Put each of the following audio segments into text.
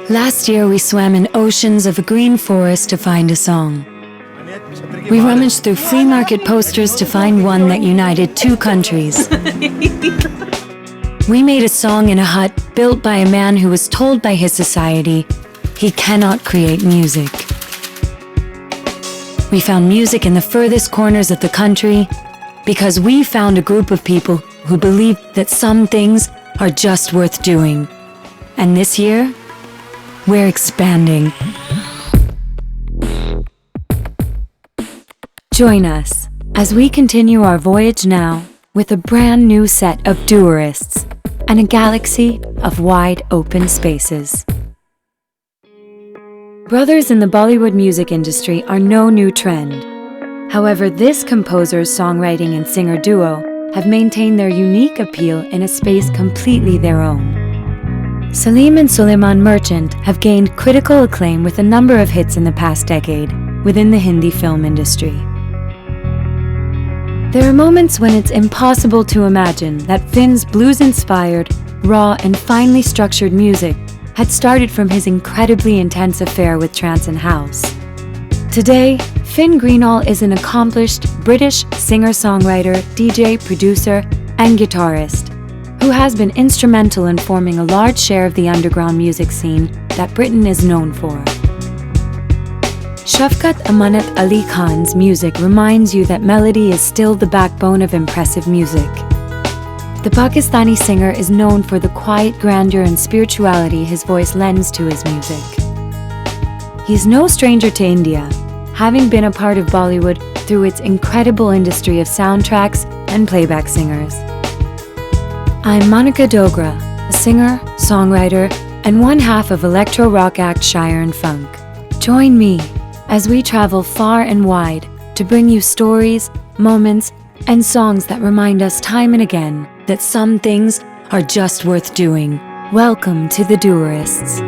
Last year we swam in oceans of a green forest to find a song. We rummaged through flea market posters to find one that united two countries. We made a song in a hut built by a man who was told by his society he cannot create music. We found music in the furthest corners of the country because we found a group of people who believe that some things are just worth doing. And this year, we're expanding. Join us as we continue our voyage now with a brand new set of Dewarists and a galaxy of wide open spaces. Brothers in the Bollywood music industry are no new trend. However, this composer's songwriting and singer duo have maintained their unique appeal in a space completely their own. Salim and Sulaiman Merchant have gained critical acclaim with a number of hits in the past decade within the Hindi film industry. There are moments when it's impossible to imagine that Fin's blues-inspired, raw and finely structured music had started from his incredibly intense affair with trance and house. Today, Fin Greenall is an accomplished British singer-songwriter, DJ, producer and guitarist who has been instrumental in forming a large share of the underground music scene that Britain is known for. Shafqat Amanat Ali Khan's music reminds you that melody is still the backbone of impressive music. The Pakistani singer is known for the quiet grandeur and spirituality his voice lends to his music. He's no stranger to India, having been a part of Bollywood through its incredible industry of soundtracks and playback singers. I'm Monica Dogra, a singer, songwriter, and one half of electro rock act Shire and Funk. Join me as we travel far and wide to bring you stories, moments, and songs that remind us time and again that some things are just worth doing. Welcome to the Dewarists.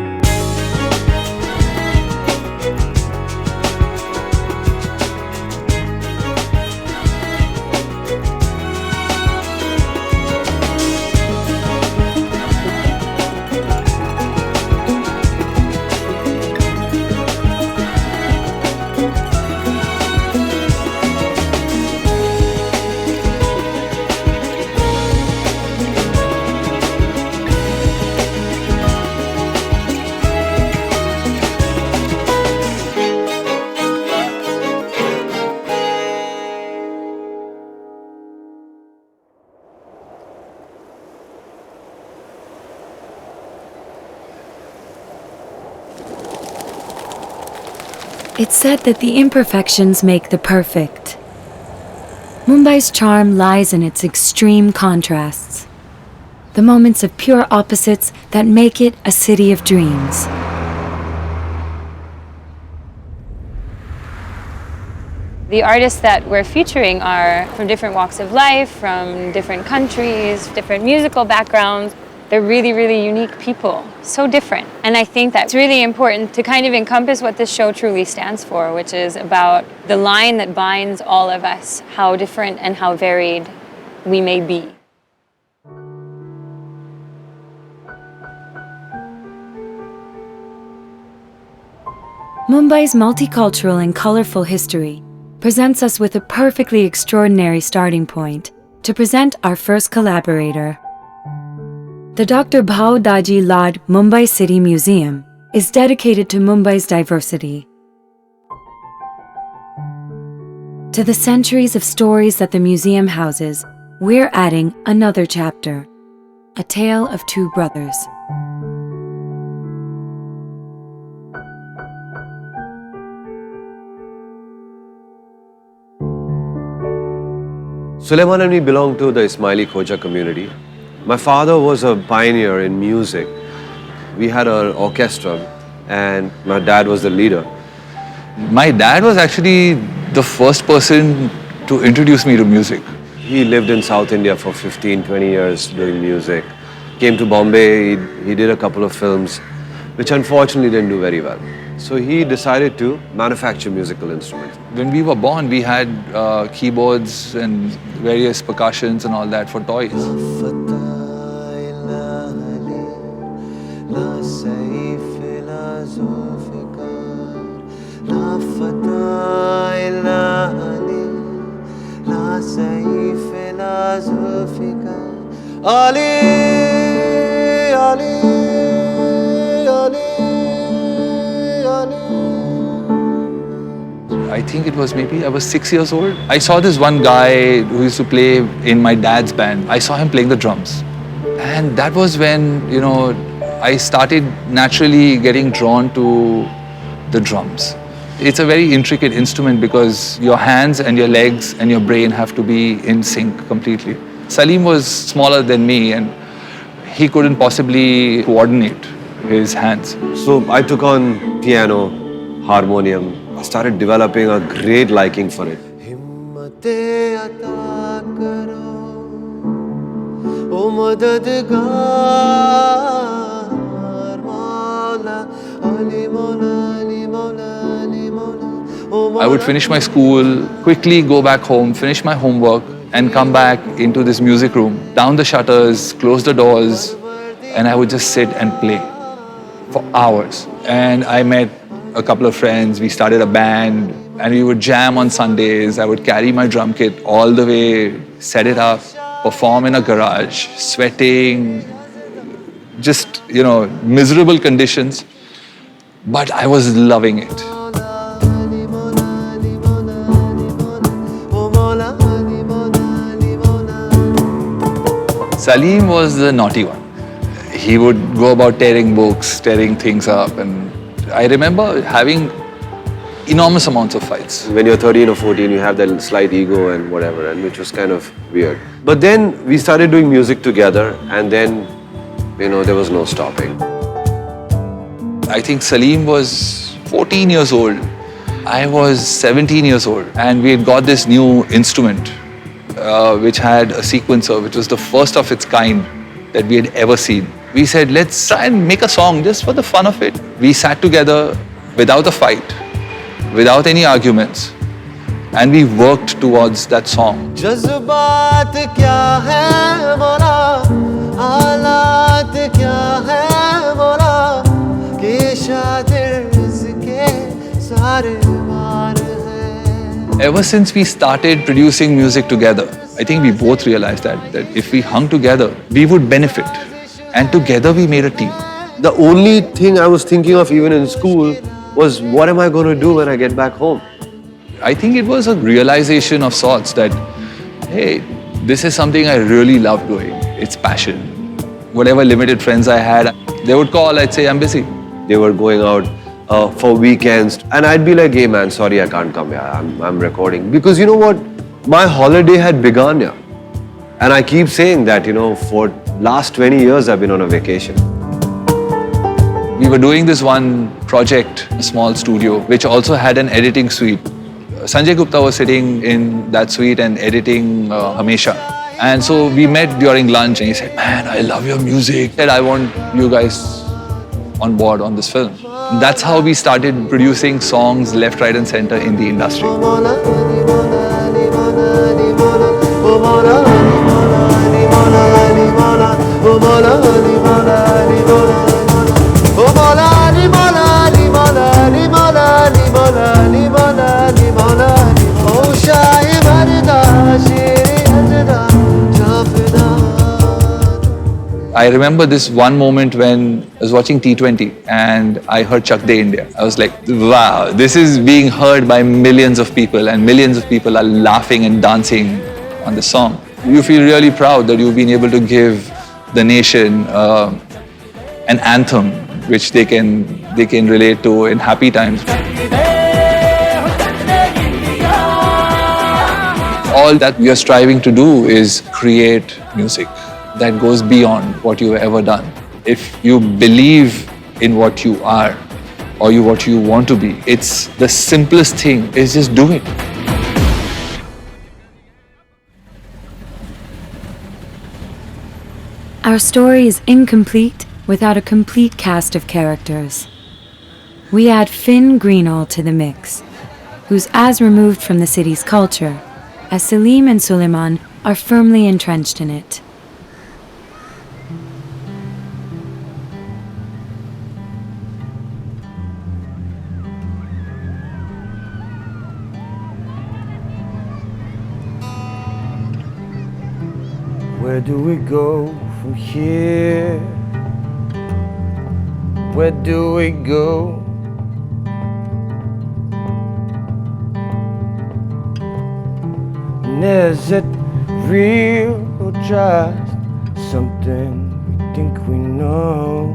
It's said that the imperfections make the perfect. Mumbai's charm lies in its extreme contrasts, the moments of pure opposites that make it a city of dreams. The artists that we're featuring are from different walks of life, from different countries, different musical backgrounds. They're really, really unique people, so different. And I think that's really important to kind of encompass what this show truly stands for, which is about the line that binds all of us, how different and how varied we may be. Mumbai's multicultural and colorful history presents us with a perfectly extraordinary starting point to present our first collaborator. The Dr. Bhau Daji Lad Mumbai City Museum is dedicated to Mumbai's diversity. To the centuries of stories that the museum houses, we're adding another chapter, a tale of two brothers. Sulaiman and me belong to the Ismaili Khoja community. My father was a pioneer in music. We had an orchestra and my dad was the leader. My dad was actually the first person to introduce me to music. He lived in South India for 15-20 years doing music. Came to Bombay, he did a couple of films, which unfortunately didn't do very well. So he decided to manufacture musical instruments. When we were born, we had keyboards and various percussions and all that for toys. سيف لا ذوالفقار لا فتى إلا علي لا سيف لا ذوالفقار علي علي علي علي. I think it was maybe I was 6 years old. I saw this one guy who used to play in my dad's band. I saw him playing the drums. And that was when, I started naturally getting drawn to the drums. It's a very intricate instrument because your hands and your legs and your brain have to be in sync completely. Salim was smaller than me and he couldn't possibly coordinate his hands. So I took on piano, harmonium. I started developing a great liking for it. I would finish my school, quickly go back home, finish my homework, and come back into this music room, down the shutters, close the doors, and I would just sit and play for hours. And I met a couple of friends, we started a band, and we would jam on Sundays. I would carry my drum kit all the way, set it up, perform in a garage, sweating, just, miserable conditions. But I was loving it. Salim was the naughty one. He would go about tearing books, tearing things up, and I remember having enormous amounts of fights. When you're 13 or 14, you have that slight ego and whatever, and which was kind of weird. But then we started doing music together, and then, there was no stopping. I think Salim was 14 years old. I was 17 years old, and we had got this new instrument, which had a sequencer, which was the first of its kind that we had ever seen. We said, let's try and make a song just for the fun of it. We sat together without a fight, without any arguments, and we worked towards that song. जज़्बात क्या है मौला, हालात क्या है मौला, कि शादिर इसके सारे मार हैं. Ever since we started producing music together, I think we both realized that if we hung together, we would benefit. And together we made a team. The only thing I was thinking of even in school was, what am I going to do when I get back home? I think it was a realization of sorts that, hey, this is something I really love doing. It's passion. Whatever limited friends I had, they would call, I'd say, I'm busy. They were going out for weekends, and I'd be like, hey man, sorry I can't come here, I'm recording. Because you know what? My holiday had begun here. And I keep saying that, for last 20 years I've been on a vacation. We were doing this one project, a small studio, which also had an editing suite. Sanjay Gupta was sitting in that suite and editing Hamesha. And so we met during lunch and he said, man, I love your music. And I want you guys on board on this film. And that's how we started producing songs left, right and center in the industry. I remember this one moment when I was watching T20 and I heard Chak De India. I was like, wow, this is being heard by millions of people and millions of people are laughing and dancing on the song. You feel really proud that you've been able to give the nation an anthem which they can relate to in happy times. All that we are striving to do is create music that goes beyond what you've ever done. If you believe in what you are or what you want to be, it's the simplest thing is just do it. Our story is incomplete without a complete cast of characters. We add Fin Greenall to the mix, who's as removed from the city's culture as Salim and Sulaiman are firmly entrenched in it. Where do we go from here? Where do we go? And is it real or just something we think we know?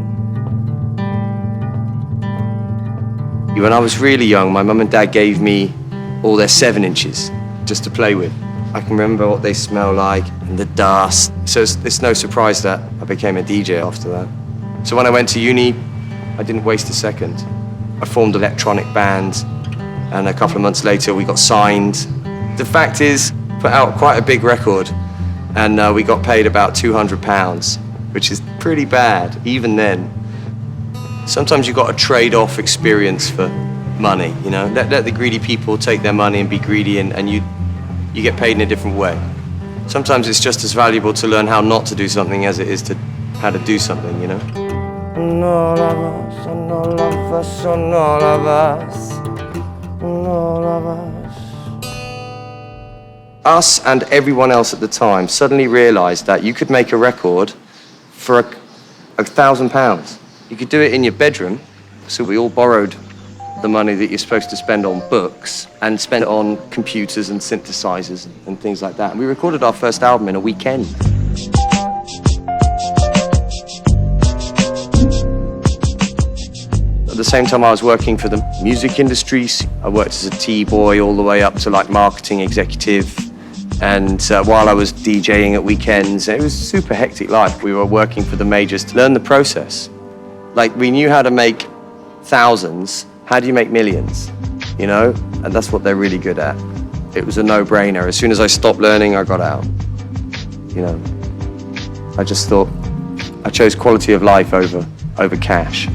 When I was really young, my mum and dad gave me all their 7-inches just to play with. I can remember what they smell like and the dust. So it's no surprise that I became a DJ after that. So when I went to uni, I didn't waste a second. I formed an electronic band, and a couple of months later we got signed. The fact is, put out quite a big record, and we got paid about £200, which is pretty bad, even then. Sometimes you've got to trade off experience for money, you know? Let the greedy people take their money and be greedy, and you get paid in a different way. Sometimes it's just as valuable to learn how not to do something as it is to how to do something, you know? And all of us, and all of us, and all of us, and all of us. Us and everyone else at the time suddenly realised that you could make a record for £1,000. You could do it in your bedroom, so we all borrowed the money that you're supposed to spend on books and spend it on computers and synthesizers and things like that. And we recorded our first album in a weekend. At the same time, I was working for the music industry. I worked as a T-boy all the way up to like marketing executive. And while I was DJing at weekends, it was a super hectic life. We were working for the majors to learn the process. Like, we knew how to make thousands. How do you make millions? You know? And that's what they're really good at. It was a no-brainer. As soon as I stopped learning, I got out. You know? I just thought I chose quality of life over cash.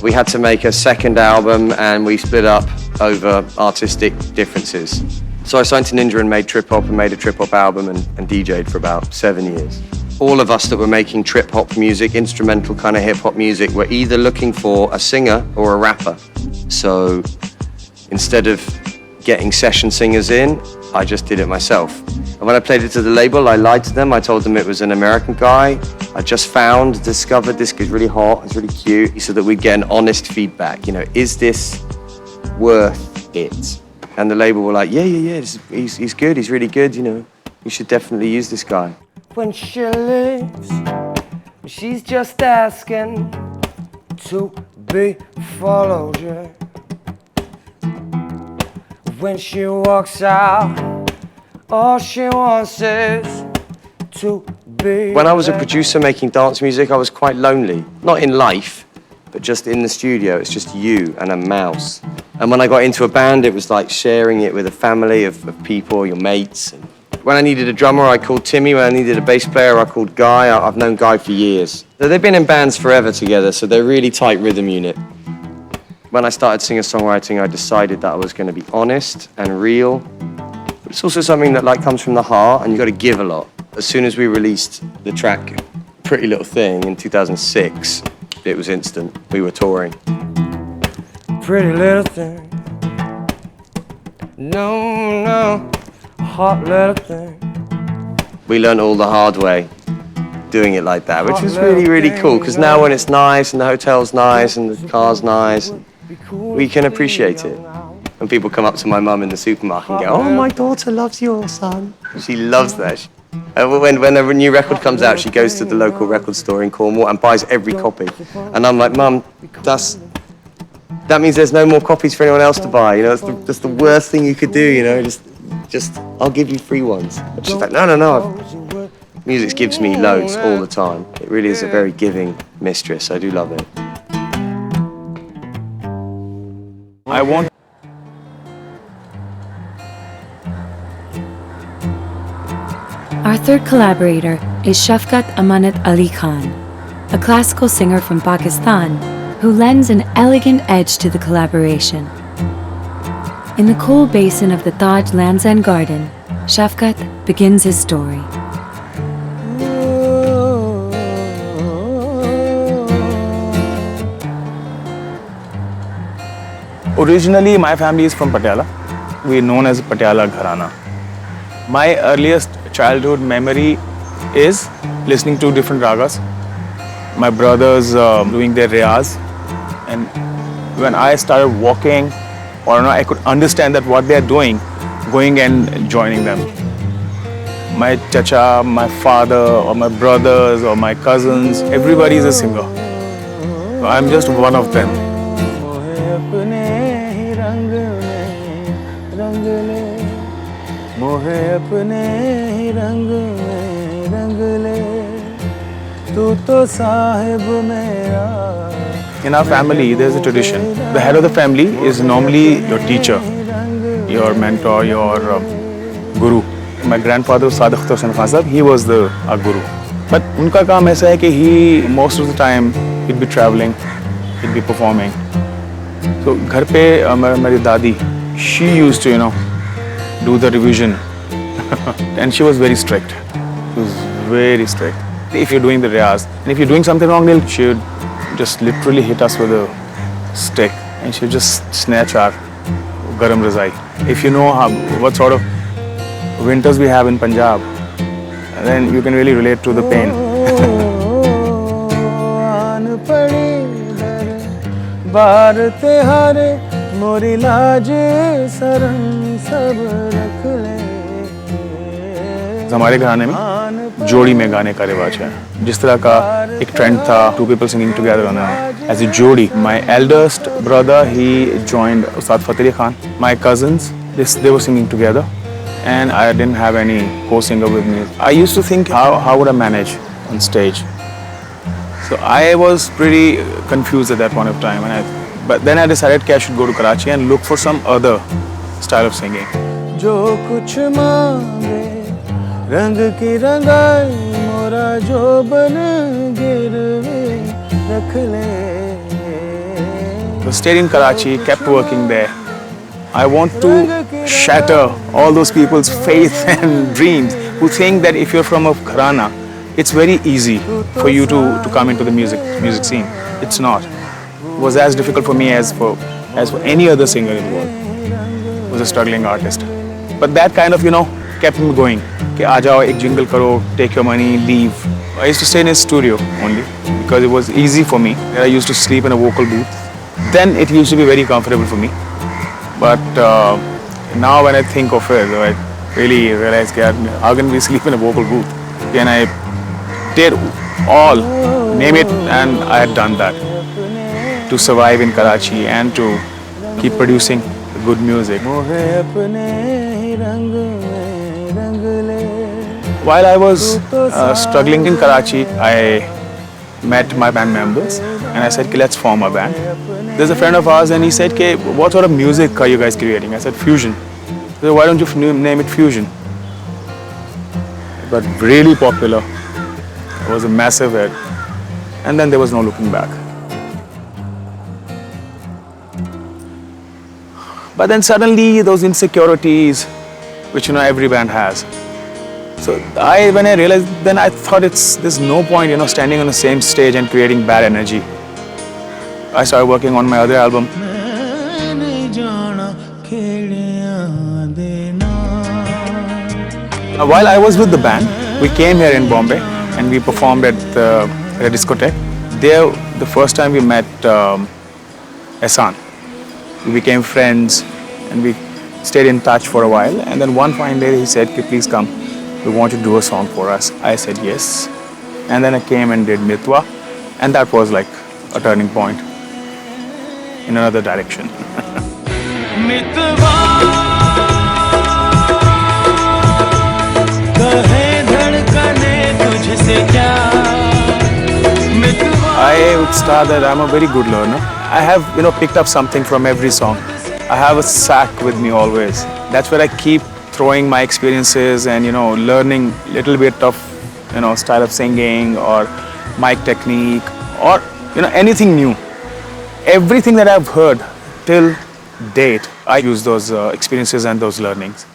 We had to make a second album, and we split up over artistic differences. So I signed to Ninja and made trip-hop, and made a trip-hop album and DJ'd for about 7 years. All of us that were making trip-hop music, instrumental kind of hip-hop music, were either looking for a singer or a rapper. So instead of getting session singers in, I just did it myself. And when I played it to the label, I lied to them. I told them it was an American guy I just discovered this guy's really hot, it's really cute, so that we'd get an honest feedback. You know, is this worth it? And the label were like, yeah, he's good, he's really good, you know, you should definitely use this guy. When she leaves, she's just asking to be followed, yeah. When she walks out, all she wants is to be. When I was a producer making dance music, I was quite lonely. Not in life, but just in the studio. It's just you and a mouse. And when I got into a band, it was like sharing it with a family of people, your mates. And when I needed a drummer, I called Timmy. When I needed a bass player, I called Guy. I've known Guy for years. So they've been in bands forever together, so they're a really tight rhythm unit. When I started singer-songwriting, I decided that I was going to be honest and real. But it's also something that comes from the heart, and you've got to give a lot. As soon as we released the track Pretty Little Thing in 2006, it was instant. We were touring. Pretty little thing, no, hot little thing. We learned all the hard way doing it like that, which was really, really cool, because now when it's nice and the hotel's nice and the car's nice, we can appreciate it. When people come up to my mum in the supermarket and go, oh, my daughter loves your son. She loves that. When a new record comes out, she goes to the local record store in Cornwall and buys every copy. And I'm like, Mum, that means there's no more copies for anyone else to buy. You know, that's the worst thing you could do, you know, just I'll give you free ones. But she's like, no. Music gives me loads all the time. It really is a very giving mistress. I do love it. Our third collaborator is Shafqat Amanat Ali Khan, a classical singer from Pakistan who lends an elegant edge to the collaboration. In the cool basin of the Taj Lands End Garden, Shafqat begins his story. Originally, my family is from Patiala. We are known as Patiala Gharana. My earliest childhood memory is listening to different ragas. My brothers doing their riyaz, and when I started walking, or I could understand that what they are doing, going and joining them. My chacha, my father, or my brothers, or my cousins, everybody is a singer. So I'm just one of them. In our family, there's a tradition. The head of the family is normally your teacher, your mentor, your guru. My grandfather, Salim Sulaiman, he was our guru. But unka kaam aisa hai ki he, most of the time, he'd be traveling, he'd be performing. So, ghar pe, my dadi, she used to, do the revision. And she was very strict. She was very strict. If you're doing the riyaz, and if you're doing something wrong, she would just literally hit us with a stick, and she would just snatch our garam razai. If you know what sort of winters we have in Punjab, then you can really relate to the pain. हमारे घराने में जोड़ी में गाने का रिवाज है. जिस तरह का एक ट्रेंड था, two people singing together as a जोड़ी. My eldest brother, he joined Ustad Fateh Ali Khan. My cousins, they were singing together, and I didn't have any co-singer with me. I used to think, how would I manage on stage? So I was pretty confused at that point of time, but then I decided that I should go to Karachi and look for some other style of singing. जो कुछ मांगे रंग की रंगाई मोरा जो बन गिरवे रख ले. I stayed in Karachi, kept working there. I want to shatter all those people's faith and dreams who think that if you're from a gharana, it's very easy for you to come into the music scene. It's not. It was as difficult for me as for any other singer in the world. I was a struggling artist. But that kind of, kept me going. Ke aa jao, ek jingle karo, take your money, leave. I used to stay in his studio only because it was easy for me. I used to sleep in a vocal booth. Then it used to be very comfortable for me. But now when I think of it, I really realize how can we sleep in a vocal booth? And I did all, name it, and I had done that to survive in Karachi and to keep producing good music. While I was struggling in Karachi, I met my band members and I said, let's form a band. There's a friend of ours and he said, what sort of music are you guys creating? I said, fusion. He said, why don't you name it Fusion? But really popular. It was a massive hit. And then there was no looking back. But then suddenly those insecurities, which every band has. So when I realized, then I thought there's no point, standing on the same stage and creating bad energy. I started working on my other album. While I was with the band, we came here in Bombay and we performed at a discotheque. There, the first time we met Ehsan. We became friends and we stayed in touch for a while. And then one fine day he said, please come. We want you to do a song for us. I said yes. And then I came and did Mitwa. And that was like a turning point in another direction. I would start that I'm a very good learner. I have, picked up something from every song. I have a sack with me always. That's where I keep throwing my experiences and, learning a little bit of, style of singing or mic technique or, anything new. Everything that I've heard till date, I use those experiences and those learnings.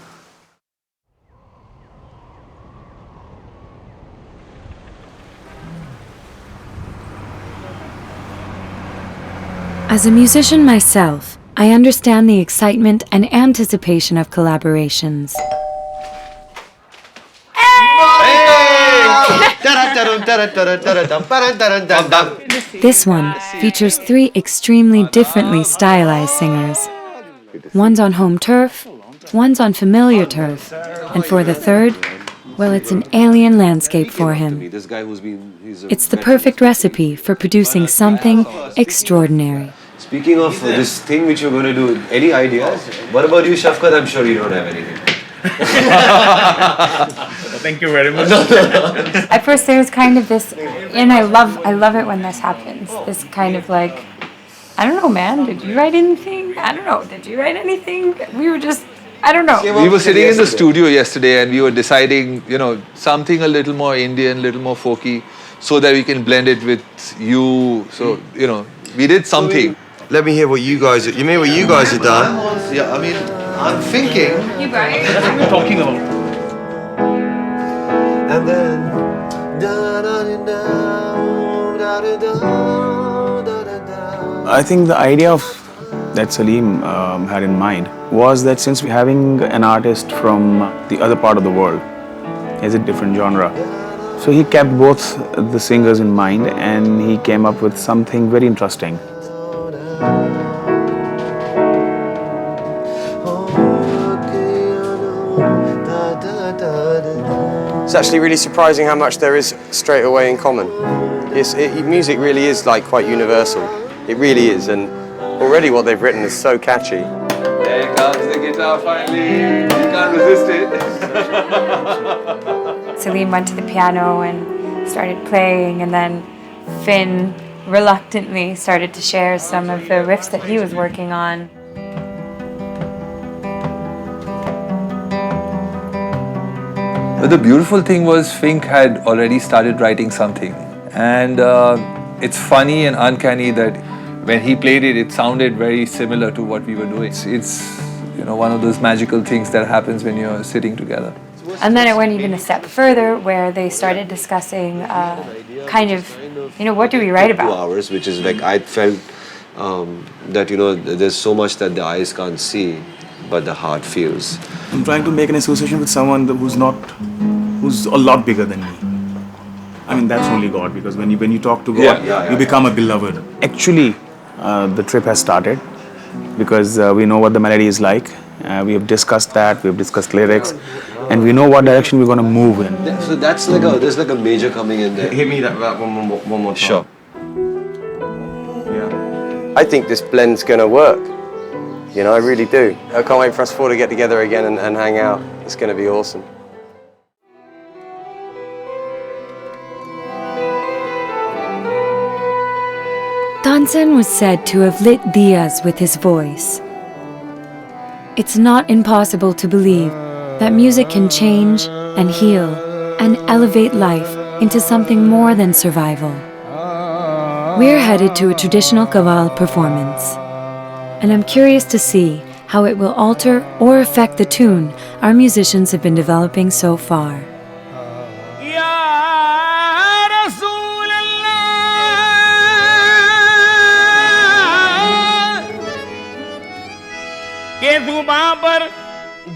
As a musician myself, I understand the excitement and anticipation of collaborations. This one features 3 extremely differently stylized singers. One's on home turf, one's on familiar turf, and for the third, well, it's an alien landscape for him. It's the perfect recipe for producing something extraordinary. Speaking of this thing which you're going to do, any ideas? What about you, Shafqat? I'm sure you don't have anything. Thank you very much. At first there was kind of this, and I love it when this happens. This kind of like, I don't know, man, did you write anything? I don't know, did you write anything? We were just, I don't know. We were sitting in the studio yesterday and we were deciding, something a little more Indian, a little more folky, so that we can blend it with you. So, we did something. Let me hear what you guys have done. Yeah, I mean, I'm thinking. You write? What are you talking about? And then. I think the idea that Salim had in mind was that since we're having an artist from the other part of the world, is a different genre. So he kept both the singers in mind and he came up with something very interesting. It's actually really surprising how much there is straight away in common. Music really is like quite universal. It really is, and already what they've written is so catchy. There comes the guitar finally. You can't resist it. Salim went to the piano and started playing, and then Fin reluctantly started to share some of the riffs that he was working on. But the beautiful thing was Fink had already started writing something. And it's funny and uncanny that when he played it, it sounded very similar to what we were doing. It's one of those magical things that happens when you're sitting together. And then it went even a step further where they started discussing kind of, what do we write about? 2 hours, which is like, I felt that, there's so much that the eyes can't see, but the heart feels. I'm trying to make an association with someone who's a lot bigger than me. I mean, that's only God, because when you talk to God, you become a beloved. Actually, the trip has started because we know what the melody is like. We have discussed that, we have discussed lyrics, and we know what direction we're going to move in. So that's there's like a major coming in there. Hit me that one more time. Sure. Yeah. I think this blend's going to work. I really do. I can't wait for us 4 to get together again and hang out. It's going to be awesome. Tansen was said to have lit diyas with his voice. It's not impossible to believe that music can change and heal and elevate life into something more than survival. We're headed to a traditional qawwal performance, and I'm curious to see how it will alter or affect the tune our musicians have been developing so far. के ज़ुबां पर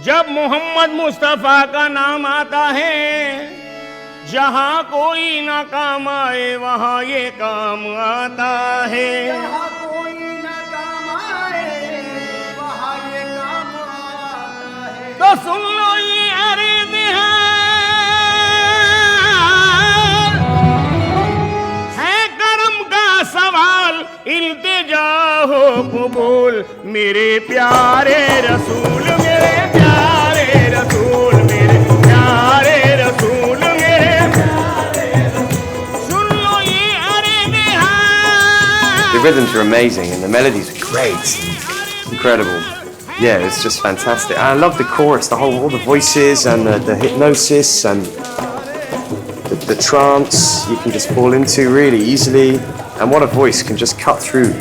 जब मोहम्मद मुस्तफ़ा का नाम आता है, जहाँ कोई ना काम आए वहाँ ये काम आता है। जहाँ कोई ना काम आए वहाँ ये काम आता है। तो सुन लो ये अर्ज़ है करम का सवाल, इल्तिजा हो कबूल, मेरे प्यारे रसूल, मेरे प्यारे रसूल, मेरे प्यारे रसूल, मेरे प्यारे रसूल, सुन लो ये अर्ज़ है। The rhythms are amazing and the melodies are great. Incredible. Yeah, it's just fantastic. And I love the chorus, all the voices and the hypnosis and the trance you can just fall into really easily. And what a voice can just cut through.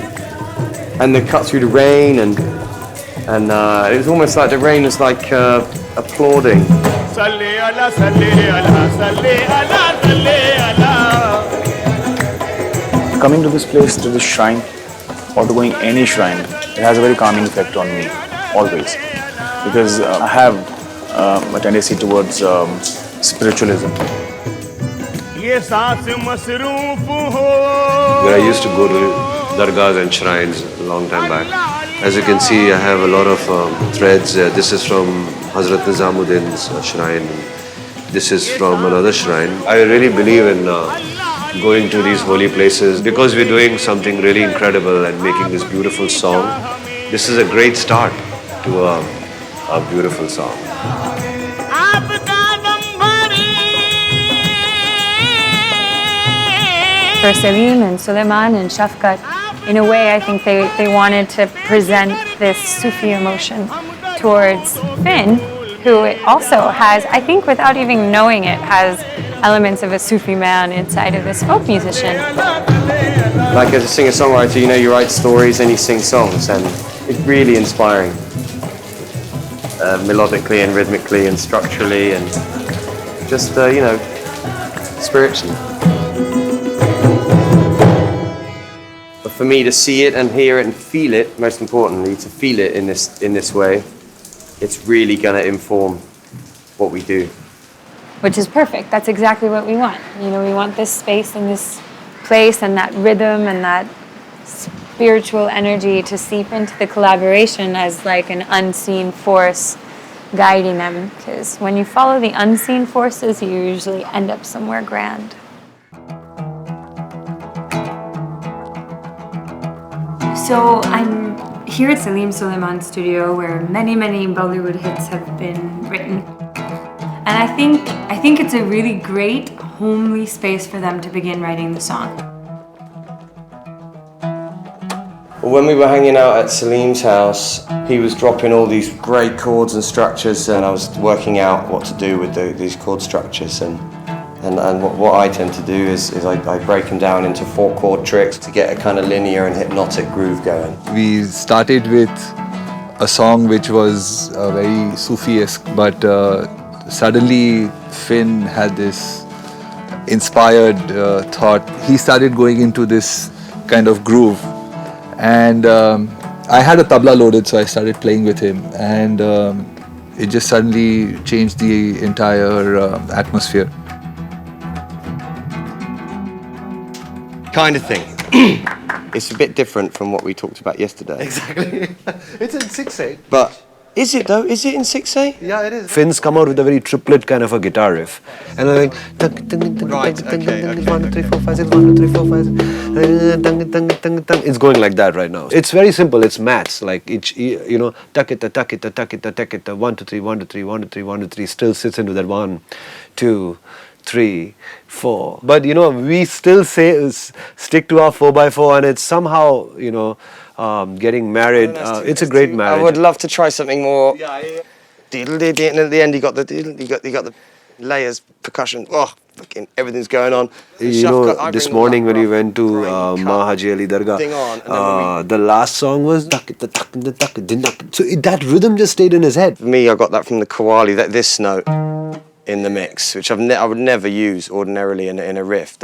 And they cut through the rain and it was almost like the rain was like applauding. Coming to this place, to this shrine, or to going any shrine, it has a very calming effect on me, always. Because I have a tendency towards spiritualism. ये सांस मसरूफ हो. Where I used to go to dargahs and shrines a long time back. As you can see, I have a lot of threads. This is from Hazrat Nizamuddin's shrine. This is from another shrine. I really believe in going to these holy places because we're doing something really incredible and making this beautiful song. This is a great start to a beautiful song. For Salim and Sulaiman and Shafqat, in a way, I think they wanted to present this Sufi emotion towards Fin, who also has, I think without even knowing it, has elements of a Sufi man inside of this folk musician. Like as a singer-songwriter, you know, you write stories and you sing songs, and it's really inspiring. Melodically and rhythmically and structurally and just, you know, spiritually. But for me to see it and hear it and feel it, most importantly, to feel it in this way, it's really going to inform what we do. Which is perfect. That's exactly what we want. You know, we want this space and this place and that rhythm and that spiritual energy to seep into the collaboration as like an unseen force guiding them. Because when you follow the unseen forces, you usually end up somewhere grand. So I'm here at Salim-Sulaiman studio where many Bollywood hits have been written. And I think it's a really great homely space for them to begin writing the song. When we were hanging out at Salim's house, he was dropping all these great chords and structures, and I was working out what to do with these chord structures. And what I tend to do is I break them down into 4-chord tricks to get a kind of linear and hypnotic groove going. We started with a song which was very Sufi-esque, but suddenly Fin had this inspired thought. He started going into this kind of groove, and I had a tabla loaded, so I started playing with him, and it just suddenly changed the entire atmosphere. Kind of thing. It's a bit different from what we talked about yesterday. Exactly. It's in 6/8. But is it though? Is it in 6/8? Yeah, it is. Fins come out with a very triplet kind of a guitar riff. And I'm like, Right, okay. 1, 2, 3, 4, 5, 6, 1, 2, 3, 4, 5, 6. It's going like that right now. It's very simple. It's maths. Like each, you know, takita, 1, 2, 3, 1, 2, 3, 1, 2, 3, 1, 2, 3 still sits into that 1, 2, 3, 4. But you know, we still stick to our 4x4, and it's somehow, you know, getting married. It's a great marriage. I would love to try something more. And at the end, you got the layers, percussion. Oh, fucking everything's going on. You know, this morning when we went to Ma Haji Ali Dargah, the last song was so that rhythm just stayed in his head. For me, I got that from the Qawwali, this note in the mix, which I would never use ordinarily in a riff.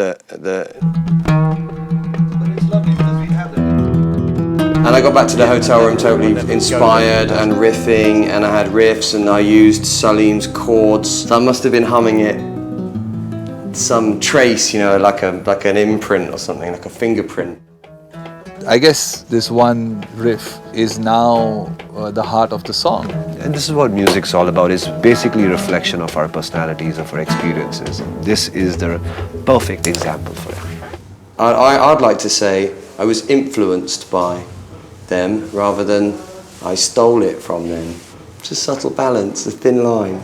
And I got back to the hotel room totally inspired and riffing, and I had riffs, and I used Salim's chords. So I must have been humming it, some trace, you know, like an imprint or something, like a fingerprint. I guess this one riff is now the heart of the song. And this is what music's all about. It's basically a reflection of our personalities, of our experiences. This is the perfect example for it. I'd like to say I was influenced by them rather than I stole it from them. It's a subtle balance, a thin line.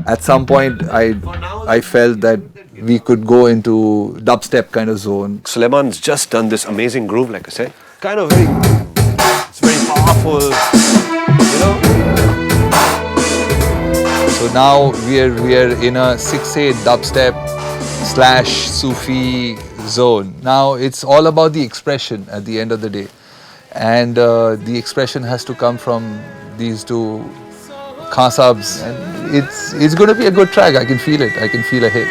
At some point, I felt that we could go into dubstep kind of zone. Sulaiman's just done this amazing groove, like I said. Kind of it's very powerful, you know. So now we are in a 6/8 dubstep / Sufi zone. Now it's all about the expression at the end of the day. And the expression has to come from these two khasabs, and it's going to be a good track. I can feel it. I can feel a hit.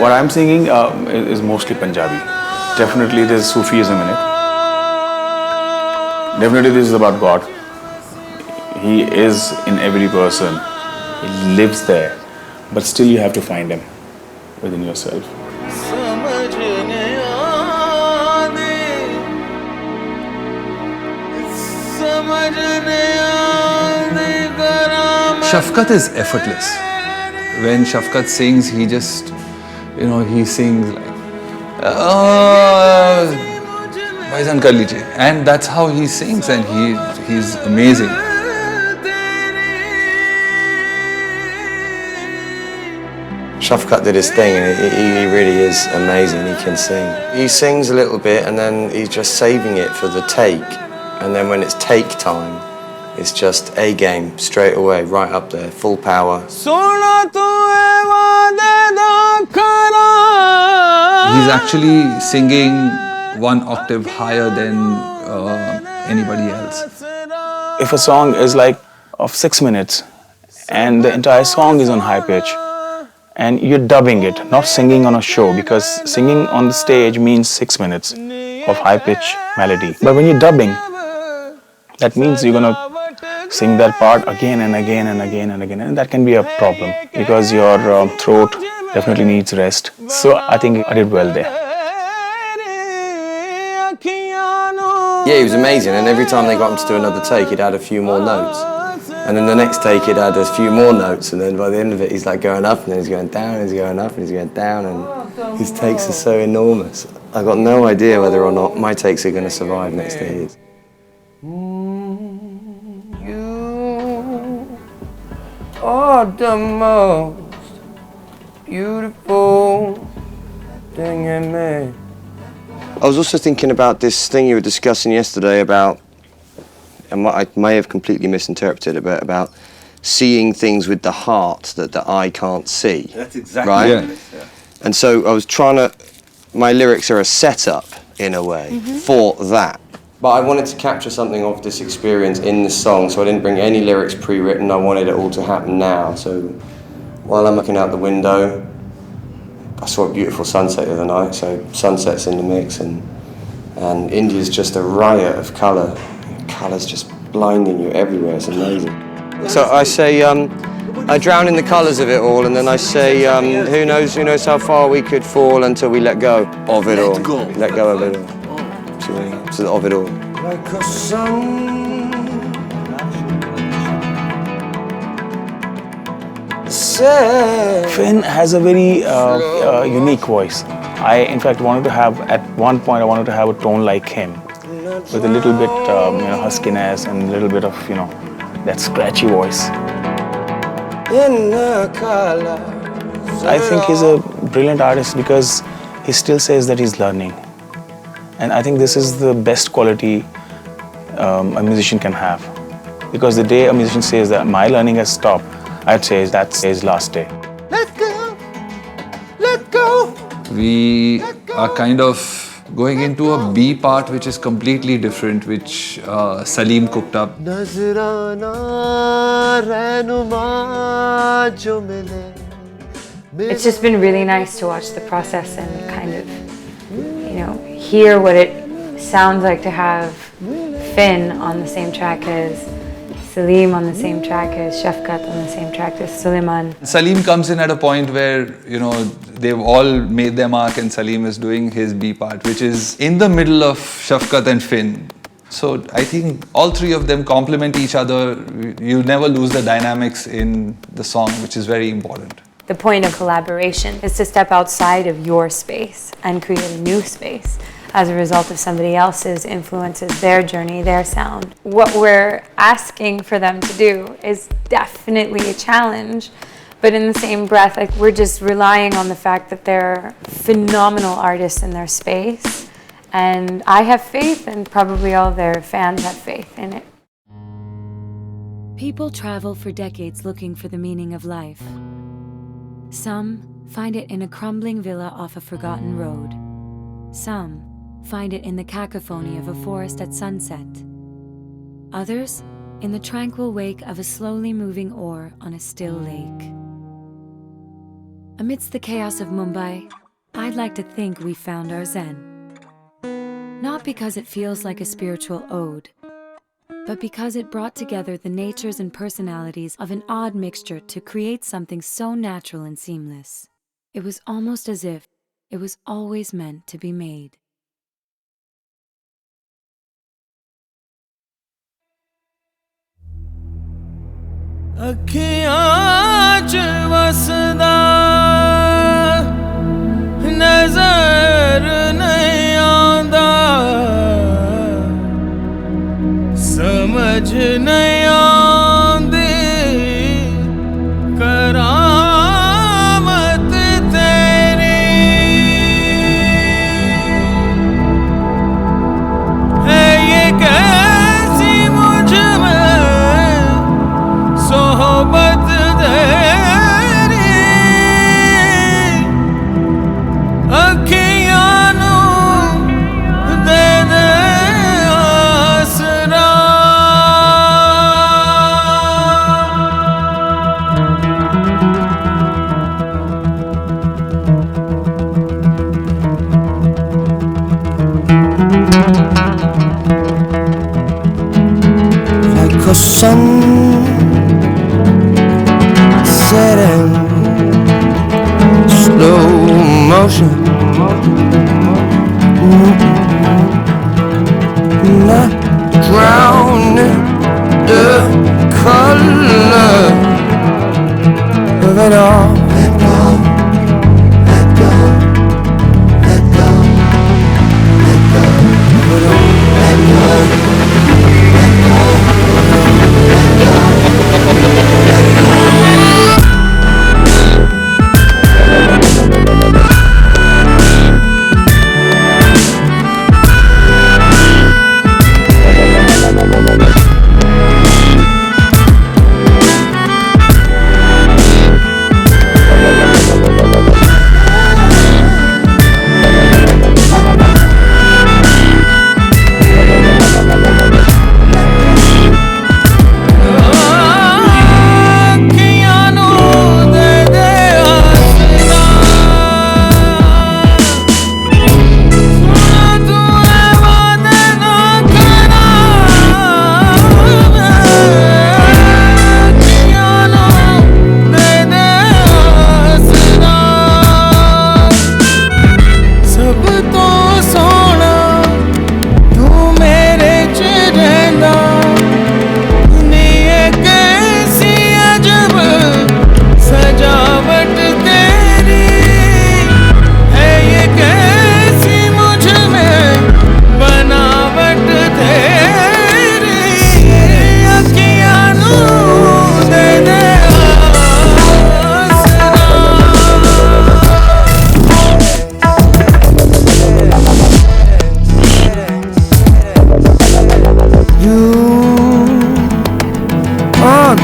What I'm singing is mostly Punjabi. Definitely there's Sufism in it. Definitely this is about God. He is in every person. He lives there. But still you have to find him within yourself. Shafqat is effortless. When Shafqat sings, he just, he sings like, Bhaijan kar lijiye. And that's how he sings, and he's amazing. Shafqat did his thing, and he really is amazing. He can sing. He sings a little bit, and then he's just saving it for the take. And then when it's take time, it's just A game, straight away, right up there, full power. He's actually singing one octave higher than anybody else. If a song is like of 6 minutes, and the entire song is on high pitch, and you're dubbing it, not singing on a show, because singing on the stage means 6 minutes of high pitch melody. But when you're dubbing, that means you're gonna sing that part again and again and again and again, and that can be a problem because your throat definitely needs rest. So I think I did well there. Yeah, he was amazing, and every time they got him to do another take, he'd add a few more notes. And then the next take, he'd add a few more notes, and then by the end of it, he's like going up, and then he's going down, and he's going up, and he's going down, and his takes are so enormous. I've got no idea whether or not my takes are going to survive next to his. You are the most beautiful thing in me. I was also thinking about this thing you were discussing yesterday about, and I may have completely misinterpreted it, but about seeing things with the heart that the eye can't see. That's exactly right. Yeah. And so I was trying to, my lyrics are a setup in a way for that. But I wanted to capture something of this experience in this song, so I didn't bring any lyrics pre-written. I wanted it all to happen now. So while I'm looking out the window, I saw a beautiful sunset the other night, so sunset's in the mix, and India's just a riot of colour. Colour's just blinding you everywhere, it's amazing. So I say, I drown in the colours of it all, and then I say, who knows how far we could fall until we let go of it all. Let go of it all. So of it all. Like a sun. Fin has a very unique voice. In fact, wanted to have, at one point, I wanted to have a tone like him, with a little bit, huskiness and a little bit of, that scratchy voice. I think he's a brilliant artist because he still says that he's learning. And I think this is the best quality a musician can have. Because the day a musician says that my learning has stopped, I'd say that's his last day. Let go, let go. We are kind of going into a B part which is completely different, which Salim cooked up. It's just been really nice to watch the process and kind of, hear what it sounds like to have Fin on the same track as Salim, on the same track as Shafqat, on the same track as Sulaiman. Salim comes in at a point where, they've all made their mark and Salim is doing his B part, which is in the middle of Shafqat and Fin. So I think all three of them complement each other. You never lose the dynamics in the song, which is very important. The point of collaboration is to step outside of your space and create a new space as a result of somebody else's influences, their journey, their sound. What we're asking for them to do is definitely a challenge, but in the same breath, we're just relying on the fact that they're phenomenal artists in their space, and I have faith, and probably all their fans have faith in it. People travel for decades looking for the meaning of life. Some find it in a crumbling villa off a forgotten road. Some find it in the cacophony of a forest at sunset. Others in the tranquil wake of a slowly moving oar on a still lake. Amidst the chaos of Mumbai, I'd like to think we found our Zen. Not because it feels like a spiritual ode, but because it brought together the natures and personalities of an odd mixture to create something so natural and seamless. It was almost as if it was always meant to be made. अखियाँ च वसदा नजर नहीं आंदा समझ नहीं आंदी करामत तेरी है ये कैसी मुझ में सोहबत तेरी अखियाँ नू दे दे आसरा Like a sun setting, slow motion, not drowning the color of it all. Let go, let go, let go, let go, let go, let go, let go, let go.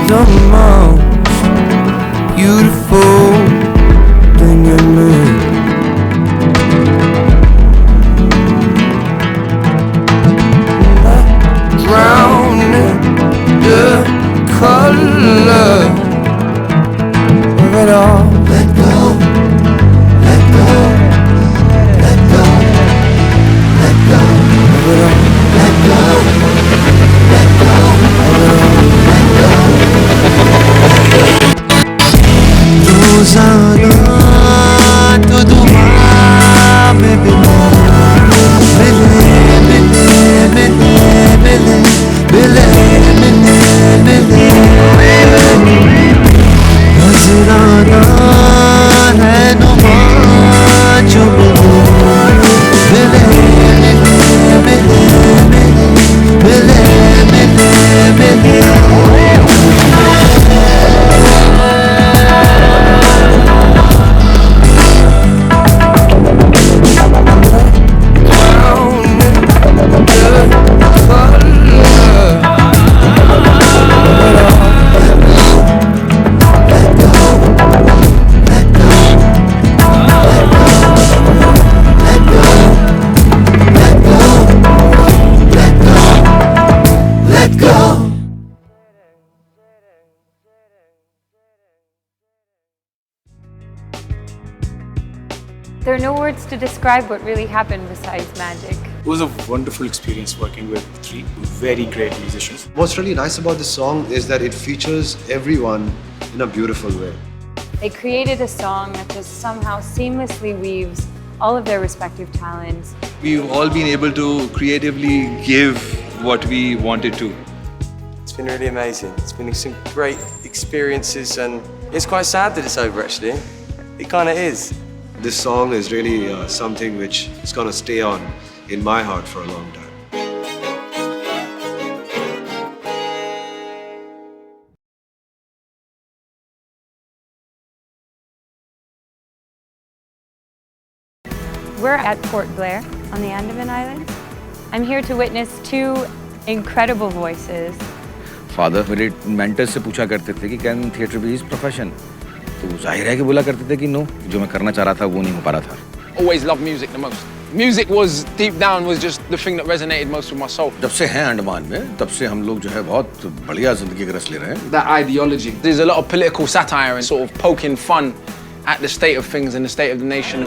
The most beautiful thing in me. Not drowning the color of it all. Let go, let go, let go, let go of it all. Let go, let go of it all. Rosanna, to dua mein mile, mile, mile, mile, mile, mile, nazrana hai numa jo mile, mile, mile, mile, mile, mile. There are no words to describe what really happened besides magic. It was a wonderful experience working with three very great musicians. What's really nice about this song is that it features everyone in a beautiful way. They created a song that just somehow seamlessly weaves all of their respective talents. We've all been able to creatively give what we wanted to. It's been really amazing. It's been some great experiences, and it's quite sad that it's over, actually. It kind of is. This song is really something which is going to stay on in my heart for a long time. We're at Port Blair on the Andaman Islands. I'm here to witness two incredible voices. Father मेरे mentor से पूछा करते थे कि can theatre be his profession, तो जाहिर है कि बोला करते थे कि नो, जो मैं करना चाह रहा था वो नहीं हो पा रहा था. Always loved music the most. Music was deep down was just the thing that resonated most with my soul. जब से हैं अंडमान में तब से हम लोग जो है बहुत बढ़िया जिंदगी का रस ले रहे हैं. That ideology. There's a lot of political satire and sort of poking fun at the state of things and the state of the nation.